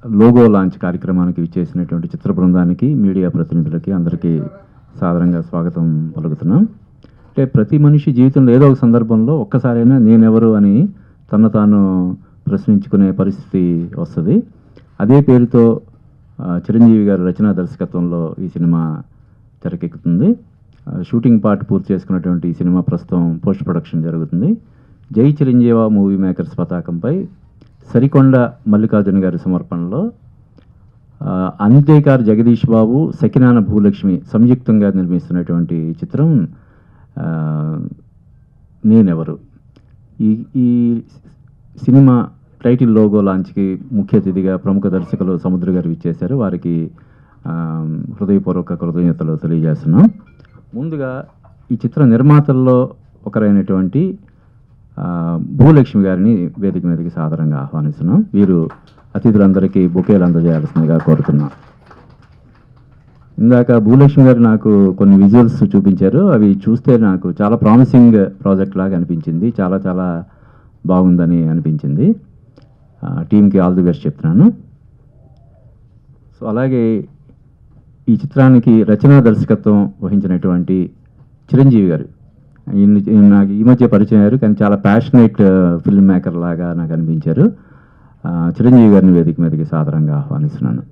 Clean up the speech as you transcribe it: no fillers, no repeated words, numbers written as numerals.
Logo launch కార్యక్రమానికి విచ్చేసినటువంటి చిత్ర బృందానికి, మీడియా ప్రతినిధులకి అందరికీ సాదరంగా స్వాగతం పలుకుతున్నాం. అంటే ప్రతి మనిషి జీవితంలో ఏదో ఒక సందర్భంలో ఒక్కసారైనా నేనెవరు అని తను తాను ప్రశ్నించుకునే పరిస్థితి వస్తుంది. అదే పేరుతో చిరంజీవి గారి రచనా దర్శకత్వంలో ఈ సినిమా తెరకెక్కుతుంది. షూటింగ్ పార్ట్ పూర్తి చేసుకున్నటువంటి ఈ సినిమా ప్రస్తుతం పోస్ట్ ప్రొడక్షన్ జరుగుతుంది. జై చిరంజీవ మూవీ మేకర్స్ పతాకంపై సరికొండ మల్లికార్జున గారి సమర్పణలో అంతేకార్ జగదీష్ బాబు, సకినాన భూలక్ష్మి సంయుక్తంగా నిర్మిస్తున్నటువంటి చిత్రం నేనెవరు. ఈ సినిమా టైటిల్ లోగో లాంచ్కి ముఖ్య అతిథిగా ప్రముఖ దర్శకులు సముద్ర గారు ఇచ్చేశారు. వారికి హృదయపూర్వక కృతజ్ఞతలు తెలియజేస్తున్నాం. ముందుగా ఈ చిత్ర నిర్మాతల్లో ఒకరైనటువంటి భూలక్ష్మి గారిని వేదిక మీదకి సాదరంగా ఆహ్వానిస్తున్నాం. వీరు అతిథులందరికీ బొకేలు అందజేయాల్సిందిగా కోరుతున్నాం. ఇందాక భూలక్ష్మి గారు నాకు కొన్ని విజువల్స్ చూపించారు. అవి చూస్తే నాకు చాలా ప్రామిసింగ్ ప్రాజెక్ట్ లాగా అనిపించింది. చాలా చాలా బాగుందని అనిపించింది. టీంకి ఆల్ ది బెస్ట్ చెప్తున్నాను. సో అలాగే ఈ చిత్రానికి రచనా దర్శకత్వం వహించినటువంటి చిరంజీవి గారు నాకు ఈ మధ్య పరిచయం అయ్యారు, కానీ చాలా ప్యాషనేట్ ఫిల్మ్ మేకర్ లాగా నాకు అనిపించారు. చిరంజీవి గారిని వేదిక మీదకి సాదరంగా ఆహ్వానిస్తున్నాను.